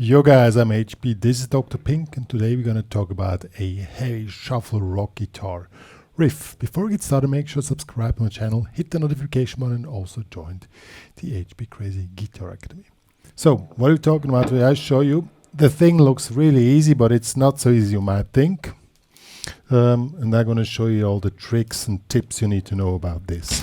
Yo guys, I'm HP, this is Dr. Pink, and today we're gonna talk about a heavy shuffle rock guitar riff. Before we get started, make sure to subscribe to my channel, hit the notification button, and also join the HPCrazy Guitar Academy. So, what are we talking about today? I'll show you. The thing looks really easy, but it's not so easy you might think. And I'm gonna show you all the tricks and tips you need to know about this.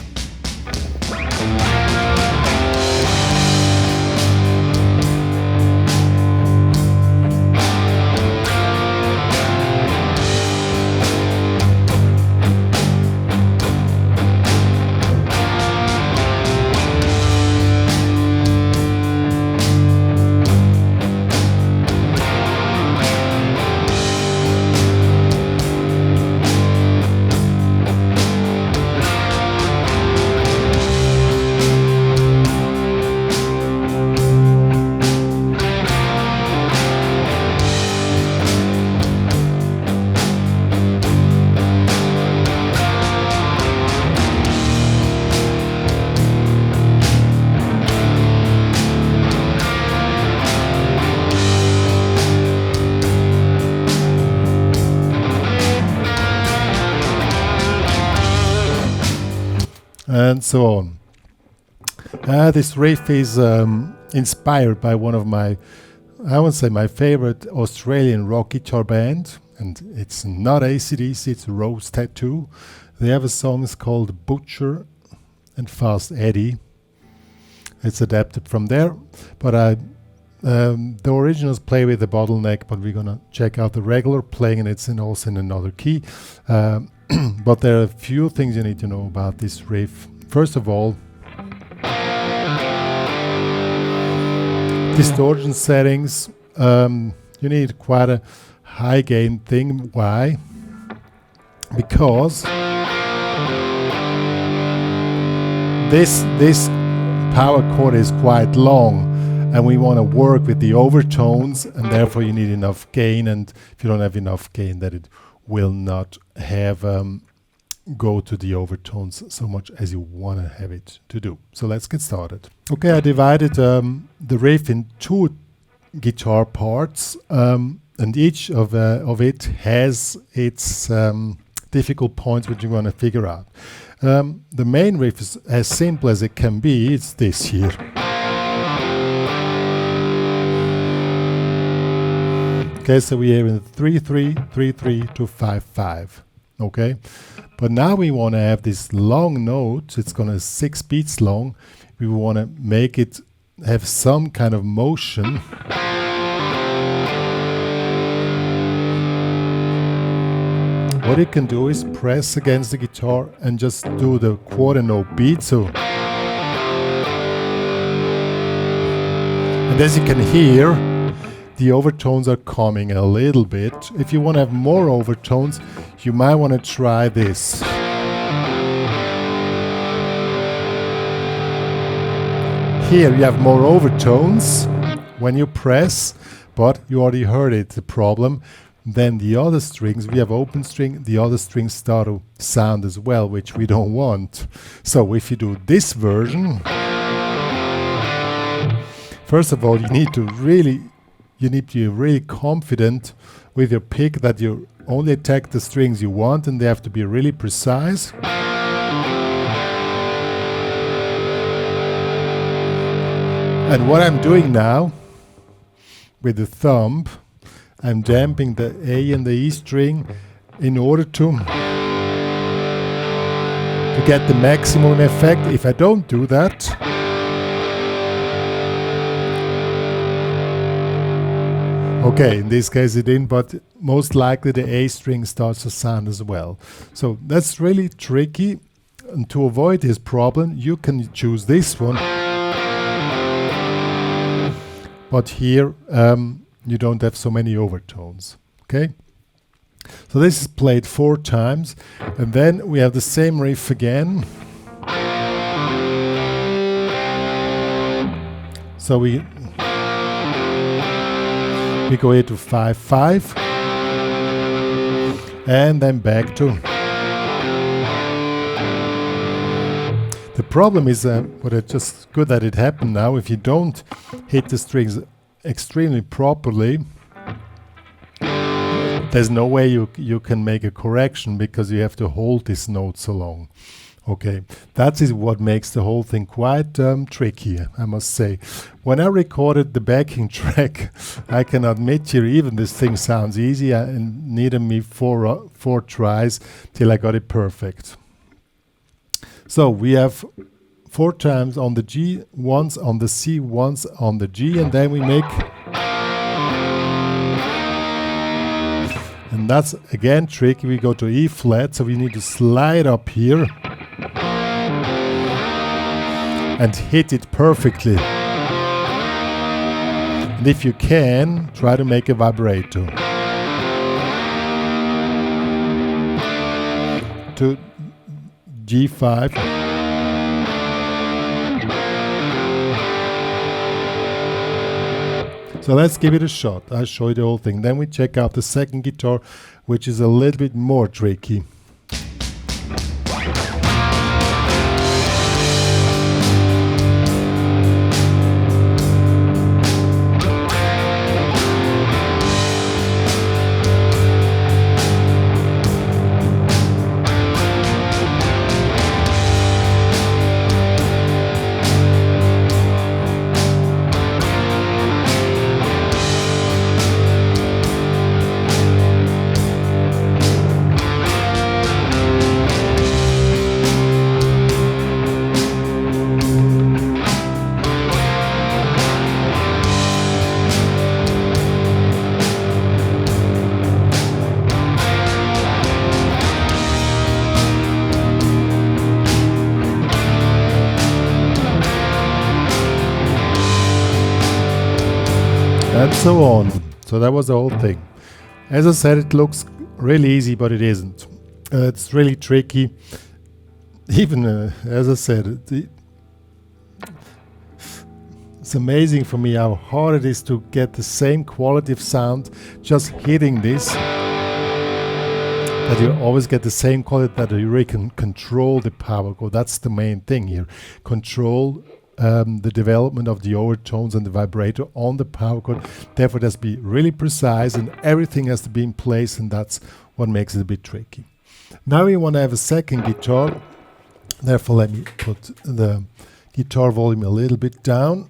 And so on. This riff is inspired by one of my, I would say my favorite Australian rock guitar band, and it's not AC/DC, it's Rose Tattoo. They have a song called Butcher and Fast Eddie. It's adapted from there, but the originals play with the bottleneck, but we're gonna check out the regular playing, and it's also in another key. But there are a few things you need to know about this riff. First of all, distortion settings. You need quite a high gain thing. Why? Because this power chord is quite long, and we want to work with the overtones, and therefore you need enough gain, and if you don't have enough gain, that it will not have go to the overtones so much as you want to have it to do. So let's get started. Okay, I divided the riff in two guitar parts, and each of it has its difficult points which you want to figure out. The main riff is as simple as it can be. It's this here. Okay, so we have in 3-3, 3-3 to 5-5. Okay, but now we want to have this long note. It's gonna 6 beats long. We want to make it have some kind of motion. What you can do is press against the guitar and just do the quarter note beat. So, and as you can hear, the overtones are coming a little bit. If you want to have more overtones, you might want to try this. Here you have more overtones when you press, but you already heard it, the problem. Then the other strings, we have open string, the other strings start to sound as well, which we don't want. So if you do this version, first of all, you need to be really confident with your pick that you only attack the strings you want, and they have to be really precise. And what I'm doing now with the thumb, I'm damping the A and the E string in order to get the maximum effect. If I don't do that, okay, in this case it didn't, but most likely the A string starts to sound as well. So that's really tricky, and to avoid this problem you can choose this one. But here you don't have so many overtones. Okay? So this is played 4 times, and then we have the same riff again. So we go here to 5-5, and then back to. The problem is, but it's just good that it happened now. If you don't hit the strings extremely properly, there's no way you can make a correction, because you have to hold this note so long. Okay, that is what makes the whole thing quite tricky, I must say. When I recorded the backing track, I can admit here, even this thing sounds easy, and needed me four tries till I got it perfect. So we have 4 times on the G, once on the C, once on the G, and then we make... And that's again tricky. We go to E flat, so we need to slide up here and hit it perfectly. And if you can, try to make a vibrato. To G5. So let's give it a shot. I'll show you the whole thing. Then we check out the second guitar, which is a little bit more tricky. And so on. So that was the whole thing. As I said, it looks really easy, but it isn't. It's really tricky. Even as I said, it's amazing for me how hard it is to get the same quality of sound just hitting this. That you always get the same quality, that you really can control the power chord. That's the main thing here. Control the development of the overtones and the vibrato on the power chord. Therefore, it has to be really precise, and everything has to be in place, and that's what makes it a bit tricky. Now we want to have a second guitar. Therefore, let me put the guitar volume a little bit down.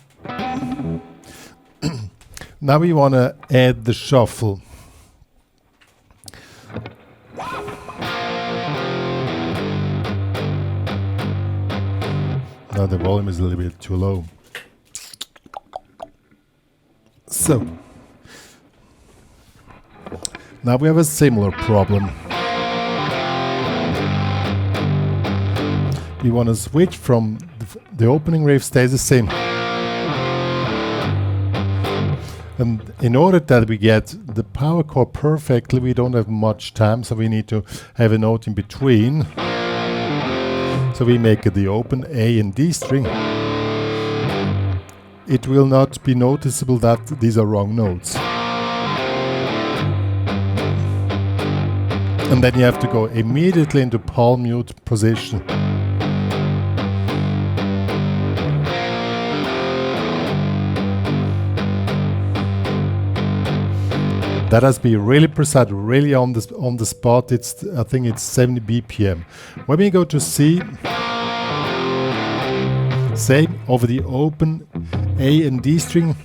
Now we want to add the shuffle. Now the volume is a little bit too low. So, now we have a similar problem. We want to switch from the opening riff stays the same. And in order that we get the power chord perfectly, we don't have much time, so we need to have a note in between. So we make the open A and D string. It will not be noticeable that these are wrong notes. And then you have to go immediately into palm mute position. That has to be really precise, really on the spot. I think it's 70 BPM. When we go to C, same over the open A and D string.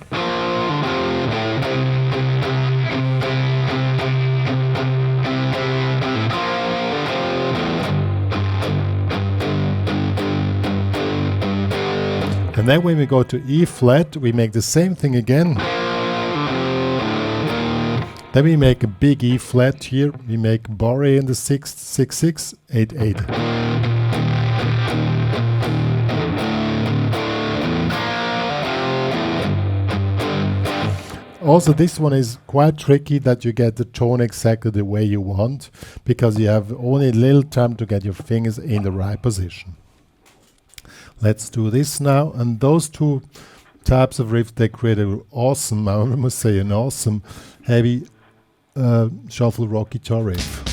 And then when we go to E flat, we make the same thing again. Then we make a big E flat here. We make bar A in the 6th, 6, 6, 8, 8. Also, this one is quite tricky, that you get the tone exactly the way you want, because you have only a little time to get your fingers in the right position. Let's do this now. And those two types of riffs, they create an awesome, I must say, an awesome heavy shuffle rock guitar riff.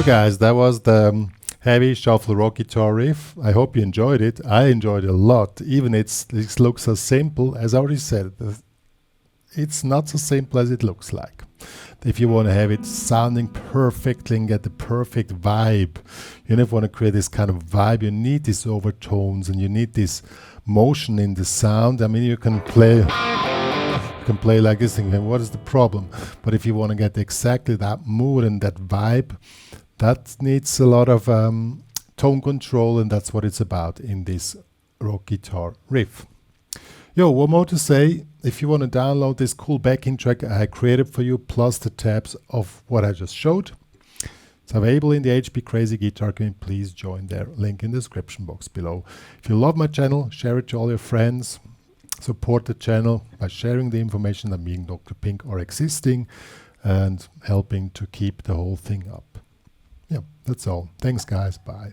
So guys, that was the heavy shuffle rock guitar riff. I hope you enjoyed it. I enjoyed it a lot. Even it looks so simple. As I already said, it's not so simple as it looks like. If you want to have it sounding perfectly and get the perfect vibe, you never want to create this kind of vibe. You need these overtones and you need this motion in the sound. I mean, you can play like this thing, and what is the problem? But if you want to get exactly that mood and that vibe, that needs a lot of tone control, and that's what it's about in this rock guitar riff. Yo, one more to say. If you want to download this cool backing track I created for you, plus the tabs of what I just showed, it's available in the HPCrazy guitar community. Please join there. Link in the description box below. If you love my channel, share it to all your friends. Support the channel by sharing the information that me and Dr. Pink are existing and helping to keep the whole thing up. Yeah, that's all. Thanks guys. Bye.